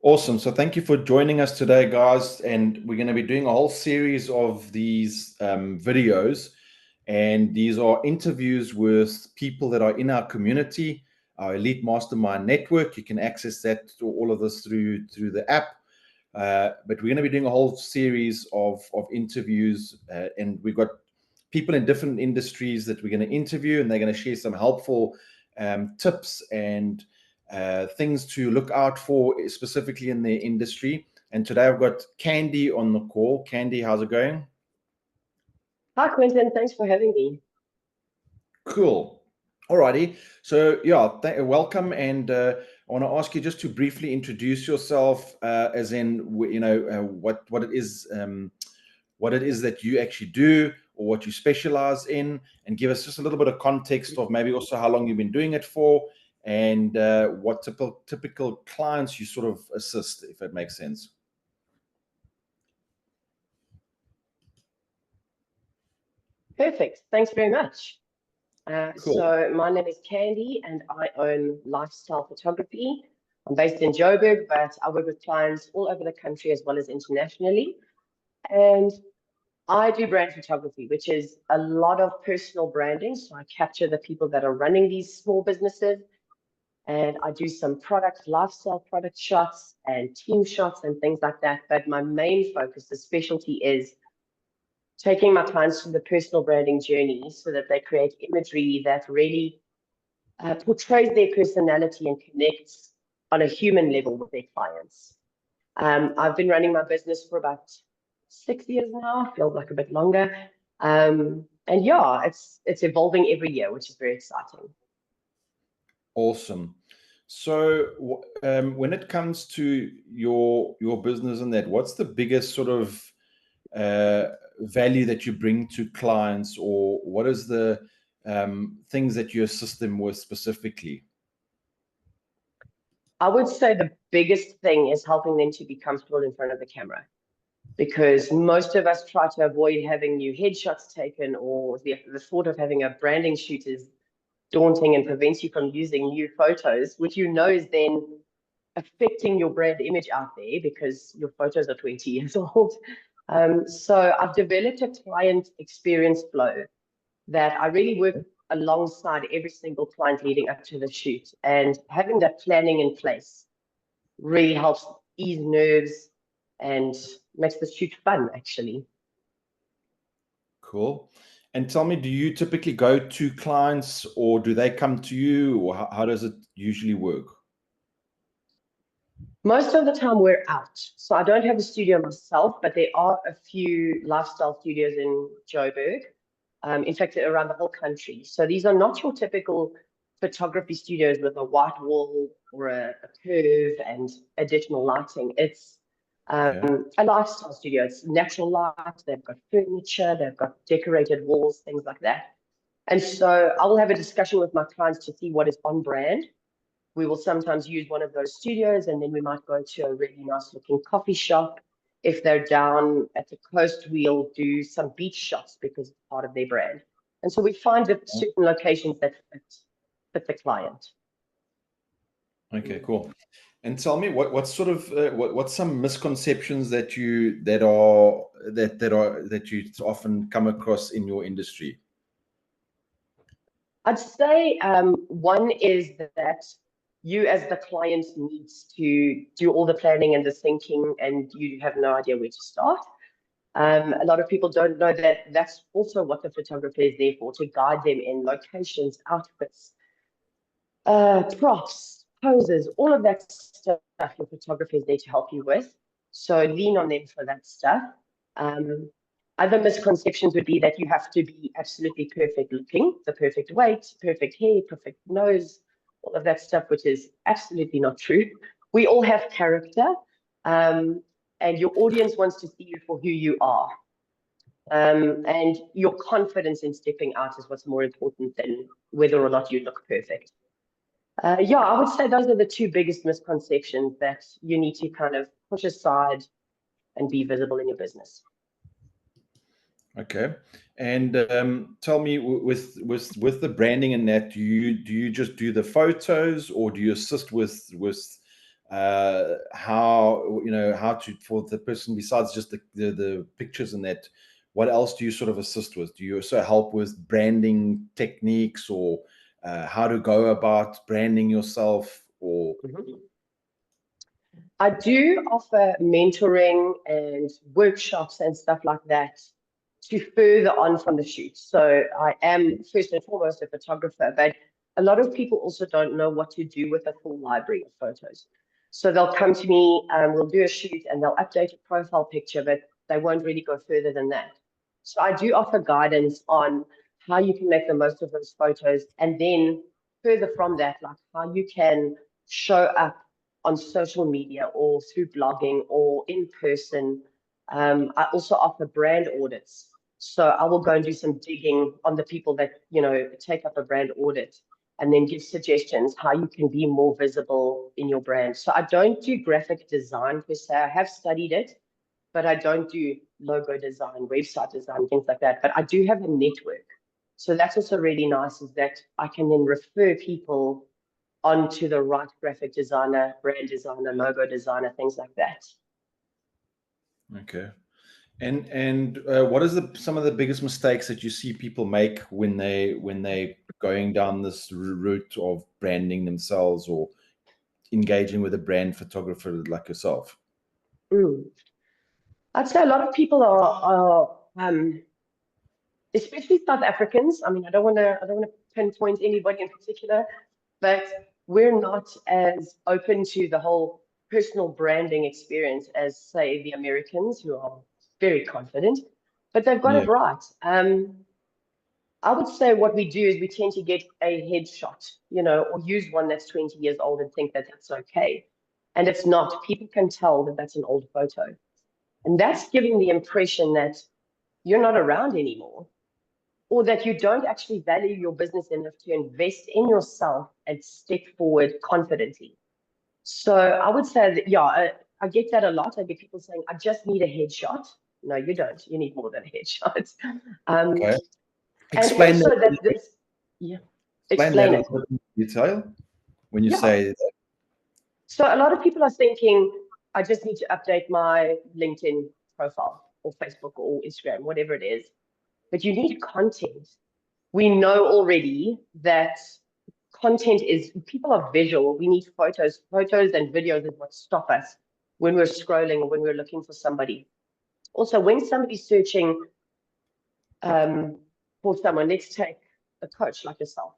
Awesome. So thank you for joining us today, guys. And we're going to be doing a whole series of these videos. And these are interviews with people that are in our community, our Elite Mastermind Network. You can access that to all of this through the app. But we're going to be doing a whole series of interviews. And we've got people in different industries that we're going to interview, and they're going to share some helpful tips and things to look out for specifically in their industry. And today I've got Kandi on the call. Kandi, how's it going? Hi, Quentin. Thanks for having me. Cool. Alrighty. So yeah, welcome. And I want to ask you just to briefly introduce yourself, as in, what it is that you actually do, or what you specialize in, and give us just a little bit of context of maybe also how long you've been doing it for, and what typical clients you sort of assist, if that makes sense. Perfect. Thanks very much. Cool. So my name is Kandi, and I own Lifestyle Photography. I'm based in Joburg, but I work with clients all over the country as well as internationally. And I do brand photography, which is a lot of personal branding. So I capture the people that are running these small businesses, and I do some lifestyle product shots and team shots and things like that. But my main focus, the specialty, is taking my clients through the personal branding journey so that they create imagery that really portrays their personality and connects on a human level with their clients. I've been running my business for about 6 years now, feels like a bit longer. And yeah, it's evolving every year, which is very exciting. Awesome. So when it comes to your business and that, what's the biggest sort of value that you bring to clients, or what is the things that you assist them with specifically? I would say the biggest thing is helping them to be comfortable in front of the camera, because most of us try to avoid having new headshots taken, or the thought of having a branding shoot is daunting and prevents you from using new photos, which is then affecting your brand image out there because your photos are 20 years old. So I've developed a client experience flow that I really work alongside every single client leading up to the shoot. And having that planning in place really helps ease nerves and makes the shoot fun, actually. Cool. And tell me, do you typically go to clients, or do they come to you, or how does it usually work? Most of the time we're out. So I don't have a studio myself, but there are a few lifestyle studios in Joburg. In fact, around the whole country. So these are not your typical photography studios with a white wall or a curve and additional lighting. It's a lifestyle studio. It's natural light. They've got furniture. They've got decorated walls, things like that. And so I will have a discussion with my clients to see what is on brand. We will sometimes use one of those studios, and then we might go to a really nice looking coffee shop. If they're down at the coast, we'll do some beach shots because it's part of their brand. And so we find certain locations that fit the client. Okay, cool. And tell me, what's some misconceptions that you often come across in your industry? I'd say one is that you as the client needs to do all the planning and the thinking, and you have no idea where to start. A lot of people don't know that that's also what the photographer is there for, to guide them in locations, outfits, props, poses, all of that stuff your photographer is there to help you with. So lean on them for that stuff. Other misconceptions would be that you have to be absolutely perfect looking, the perfect weight, perfect hair, perfect nose, all of that stuff, which is absolutely not true. We all have character, and your audience wants to see you for who you are. And your confidence in stepping out is what's more important than whether or not you look perfect. Yeah, I would say those are the two biggest misconceptions that you need to kind of push aside and be visible in your business. Okay. And tell me, with the branding and that, do you just do the photos, or do you assist with how, how to, for the person, besides just the pictures and that, what else do you sort of assist with? Do you also help with branding techniques, or how to go about branding yourself, or? I do offer mentoring and workshops and stuff like that to further on from the shoot. So I am first and foremost a photographer, but a lot of people also don't know what to do with a full library of photos. So they'll come to me, we'll do a shoot and they'll update a profile picture, but they won't really go further than that. So I do offer guidance on how you can make the most of those photos, and then further from that, like how you can show up on social media or through blogging or in person. I also offer brand audits. So I will go and do some digging on the people that, take up a brand audit, and then give suggestions how you can be more visible in your brand. So I don't do graphic design per se. I have studied it, but I don't do logo design, website design, things like that. But I do have a network. So that's also really nice, is that I can then refer people onto the right graphic designer, brand designer, logo designer, things like that. Okay. And what is some of the biggest mistakes that you see people make when they going down this route of branding themselves or engaging with a brand photographer like yourself? I'd say a lot of people are especially South Africans. I mean, I don't want to pinpoint anybody in particular, but we're not as open to the whole personal branding experience as, say, the Americans, who are very confident, but they've got Yeah. it right. I would say what we do is we tend to get a headshot, or use one that's 20 years old and think that that's okay. And it's not. People can tell that that's an old photo. And that's giving the impression that you're not around anymore, or that you don't actually value your business enough to invest in yourself and step forward confidently. So I would say that, yeah, I get that a lot. I get people saying, I just need a headshot. No, you don't. You need more than a headshot. Um, Okay. and Explain also that. that this, yeah, Explain that explain a it. little bit in detail when you Yeah. say that. So a lot of people are thinking, I just need to update my LinkedIn profile or Facebook or Instagram, whatever it is. But you need content. We know already that content is, people are visual. We need photos. Photos and videos is what stop us when we're scrolling or when we're looking for somebody. Also, when somebody's searching um, for someone, let's take a coach like yourself.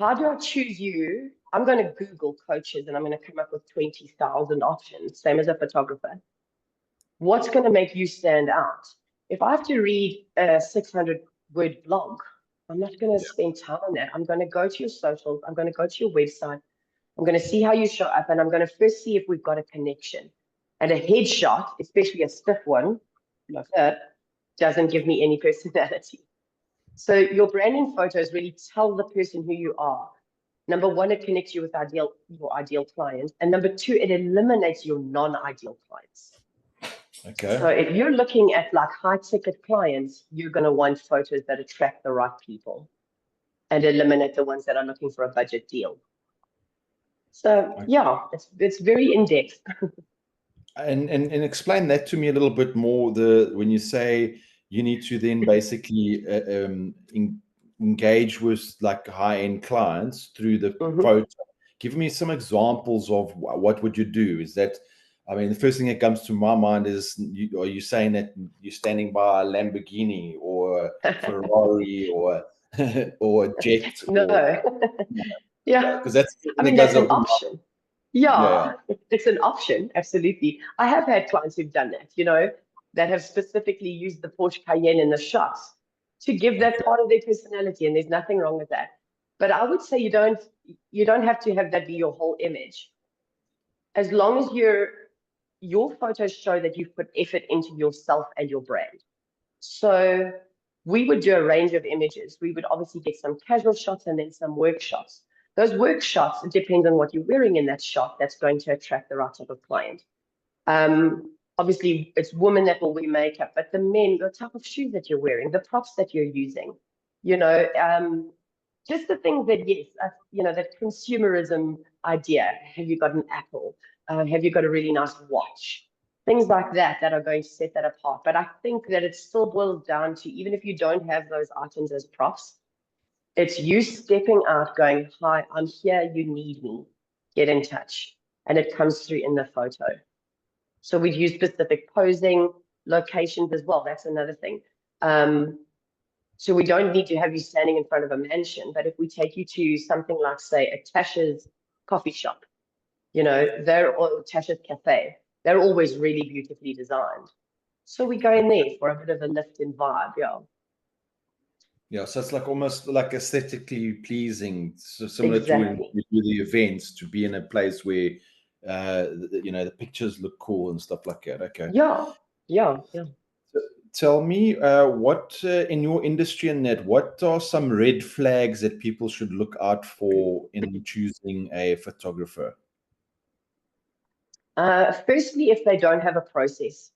How do I choose you? I'm going to Google coaches and I'm going to come up with 20,000 options, same as a photographer. What's going to make you stand out? If I have to read a 600-word blog, I'm not going to spend time on that. I'm going to go to your socials. I'm going to go to your website. I'm going to see how you show up, and I'm going to first see if we've got a connection. And a headshot, especially a stiff one like that, doesn't give me any personality. So your branding photos really tell the person who you are. Number one, it connects you with your ideal client. And number two, it eliminates your non-ideal clients. Okay. So if you're looking at like high ticket clients, you're going to want photos that attract the right people and eliminate the ones that are looking for a budget deal. So yeah, it's very in depth. And explain that to me a little bit more. When you say you need to then basically engage with like high-end clients through the photo. Give me some examples of what would you do. Is that, I mean, the first thing that comes to my mind is, are you saying that you're standing by a Lamborghini or a Ferrari or or a jet? No. Yeah. Because that's I that mean, goes that's an over. option. Yeah. Yeah, it's an option. Absolutely. I have had clients who've done that, that have specifically used the Porsche Cayenne in the shots to give that part of their personality, and there's nothing wrong with that. But I would say you don't have to have that be your whole image. As long as your photos show that you've put effort into yourself and your brand. So we would do a range of images. We would obviously get some casual shots and then some work shots. Those work shots, it depends on what you're wearing in that shot, that's going to attract the right type of client. Obviously, it's women that will wear makeup, but the men, the type of shoes that you're wearing, the props that you're using, just the things that, yes, that consumerism idea? Have you got an apple? Have you got a really nice watch? Things like that that are going to set that apart. But I think that it still boils down to, even if you don't have those items as props, it's you stepping out going, hi, I'm here, you need me, get in touch. And it comes through in the photo. So we'd use specific posing locations as well. That's another thing. So we don't need to have you standing in front of a mansion, but if we take you to something like, say, a Tasha's coffee shop, or Tasha's cafe, they're always really beautifully designed. So we go in there for a bit of a lift in vibe, yeah. Yeah, so it's like almost like aesthetically pleasing, so similar to when Exactly. you do the events, to be in a place where the pictures look cool and stuff like that. Okay. Yeah. Tell me, what in your industry and that, what are some red flags that people should look out for in choosing a photographer? Firstly, if they don't have a process.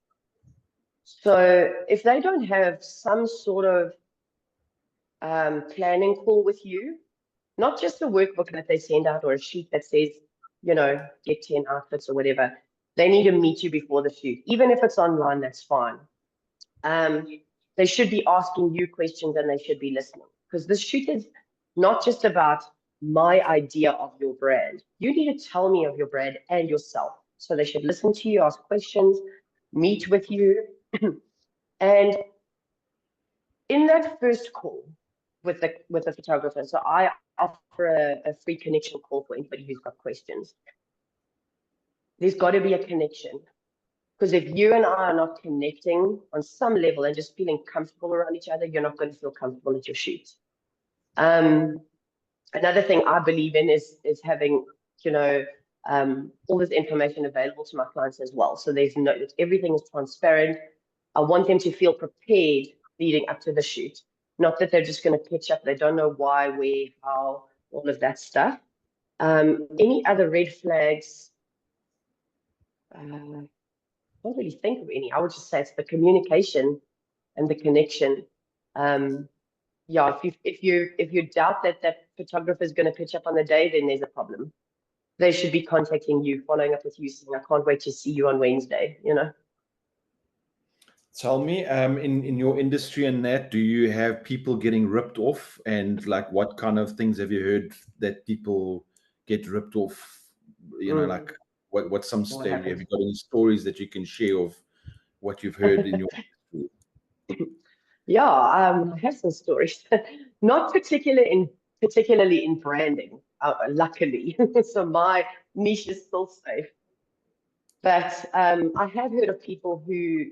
So if they don't have some sort of planning call with you, not just a workbook that they send out or a sheet that says, get 10 outfits or whatever. They need to meet you before the shoot. Even if it's online, that's fine. They should be asking you questions and they should be listening, because this shoot is not just about my idea of your brand. You need to tell me of your brand and yourself. So they should listen to you, ask questions, meet with you. And in that first call with the photographer, so I offer a free connection call for anybody who's got questions. There's got to be a connection. Because if you and I are not connecting on some level and just feeling comfortable around each other, you're not going to feel comfortable at your shoot. Another thing I believe in is having, all this information available to my clients as well. So there's everything is transparent. I want them to feel prepared leading up to the shoot. Not that they're just going to pitch up. They don't know why, where, how, all of that stuff. Any other red flags? I don't really think of any. I would just say it's the communication and the connection. If you doubt that photographer is going to pitch up on the day, then there's a problem. They should be contacting you, following up with you, saying, I can't wait to see you on Wednesday, Tell me, in your industry and that, do you have people getting ripped off? And like, what kind of things have you heard that people get ripped off? Like what's some What story? Have happens? you got any stories that you can share of what you've heard in your industry? Yeah, I have some stories. Not particularly in branding, luckily. So my niche is still safe. But I have heard of people who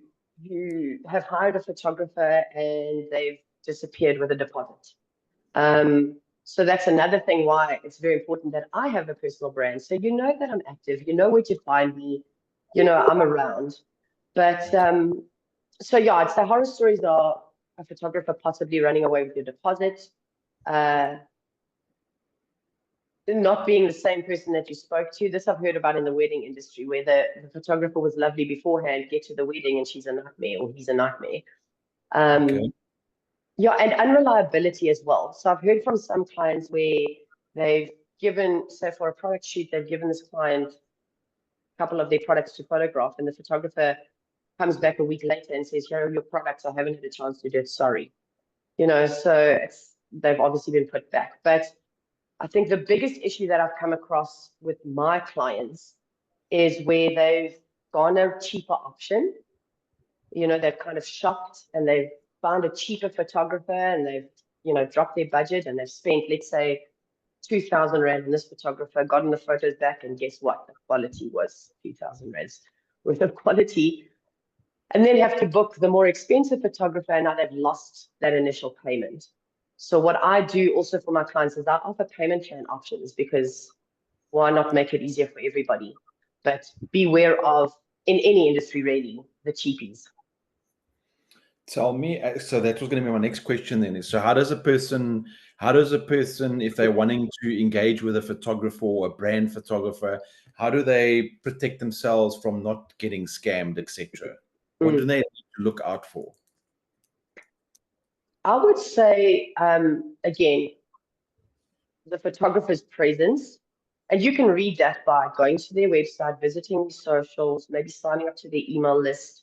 have hired a photographer and they've disappeared with a deposit. So that's another thing why it's very important that I have a personal brand. So you know that I'm active, you know where to find me, I'm around. But so yeah, I'd say horror stories are a photographer possibly running away with your deposit, not being the same person that you spoke to. This I've heard about in the wedding industry, where the photographer was lovely beforehand, get to the wedding and she's a nightmare or he's a nightmare. Okay. Yeah, and unreliability as well. So I've heard from some clients where they've given, so for a product shoot, they've given this client a couple of their products to photograph, and the photographer comes back a week later and says, here are your products, I haven't had a chance to do it, sorry. So they've obviously been put back. But I think the biggest issue that I've come across with my clients is where they've gone a cheaper option. They've kind of shopped and they've found a cheaper photographer and they've, dropped their budget and they've spent, let's say, 2,000 Rand on this photographer, gotten the photos back, and guess what? The quality was 2,000 Rands worth of quality. And then have to book the more expensive photographer, and now they've lost that initial payment. So what I do also for my clients is I offer payment plan options, because why not make it easier for everybody? But beware of, in any industry really, the cheapies. Tell me, so that was going to be my next question then. So how does a person, if they're wanting to engage with a photographer or a brand photographer, how do they protect themselves from not getting scammed, etc.? What do they need to look out for? I would say, again, the photographer's presence. And you can read that by going to their website, visiting socials, maybe signing up to their email list,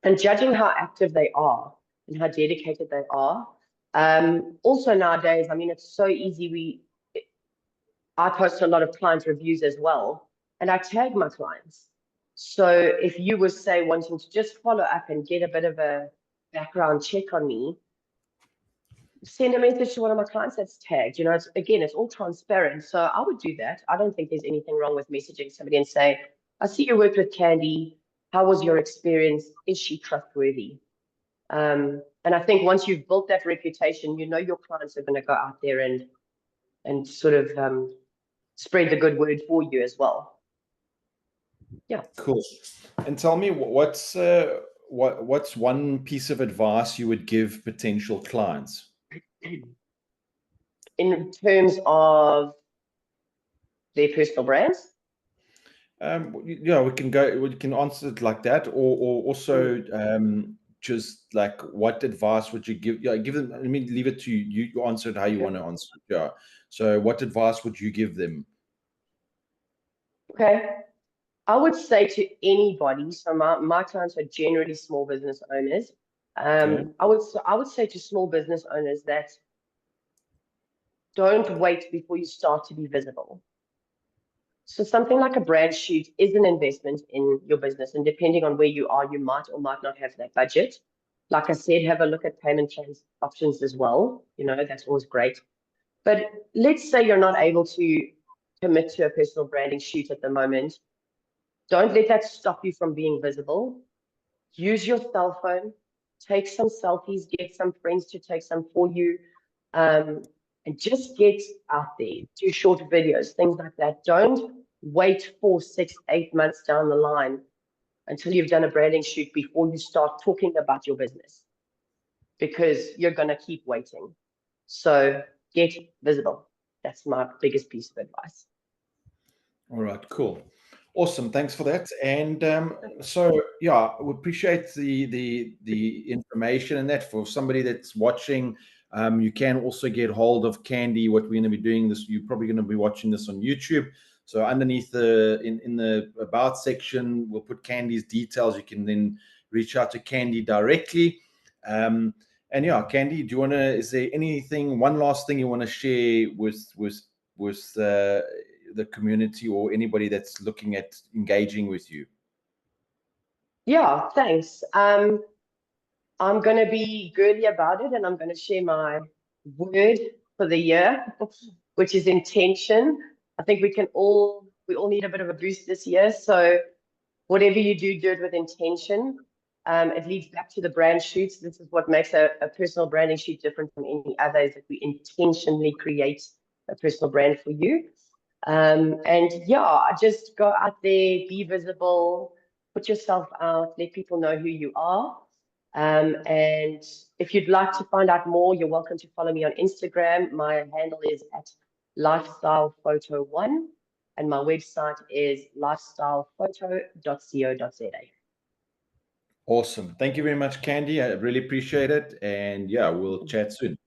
and judging how active they are and how dedicated they are. Also nowadays, I mean, it's so easy. I post a lot of client reviews as well, and I tag my clients. So if you were, say, wanting to just follow up and get a bit of a background check on me, send a message to one of my clients that's tagged. You know, it's all transparent. So I would do that. I don't think there's anything wrong with messaging somebody and say, I see you worked with Kandi. How was your experience? Is she trustworthy? And I think once you've built that reputation, you know your clients are going to go out there and sort of spread the good word for you as well. Yeah. Cool. And tell me, what's one piece of advice you would give potential clients? In terms of their personal brands? Yeah, we can answer it like that, or also just like, what advice would you give? Yeah, give them. I mean, leave it to you. You answer it how you want to answer it. Yeah. So, what advice would you give them? Okay. I would say to anybody, so my clients are generally small business owners. Okay. I would say to small business owners that don't wait before you start to be visible. So something like a brand shoot is an investment in your business, and depending on where you are, you might or might not have that budget. Like I said, have a look at payment plans options as well. You know, that's always great. But let's say you're not able to commit to a personal branding shoot at the moment. Don't let that stop you from being visible. Use your cell phone, take some selfies, get some friends to take some for you, and just get out there. Do short videos, things like that. Don't wait 4, 6, 8 months down the line until you've done a branding shoot before you start talking about your business, because you're going to keep waiting. So get visible. That's my biggest piece of advice. All right, cool. Awesome. Thanks for that. And so, yeah, we appreciate the information and that. For somebody that's watching, you can also get hold of Kandi. What we're going to be doing this, you're probably going to be watching this on YouTube. So underneath in the about section, we'll put Kandi's details. You can then reach out to Kandi directly. And yeah, Kandi, is there anything, one last thing you want to share with the community or anybody that's looking at engaging with you? Yeah, thanks. I'm going to be girly about it, and I'm going to share my word for the year, which is intention. I think we all need a bit of a boost this year. So whatever you do, do it with intention. It leads back to the brand shoots. This is what makes a personal branding shoot different from any other, is that we intentionally create a personal brand for you. And yeah, just go out there, be visible, put yourself out, let people know who you are. And if you'd like to find out more, you're welcome to follow me on Instagram. My handle is at lifestylephoto1, and my website is lifestylephoto.co.za. Awesome. Thank you very much, Kandi. I really appreciate it. And yeah, we'll chat soon.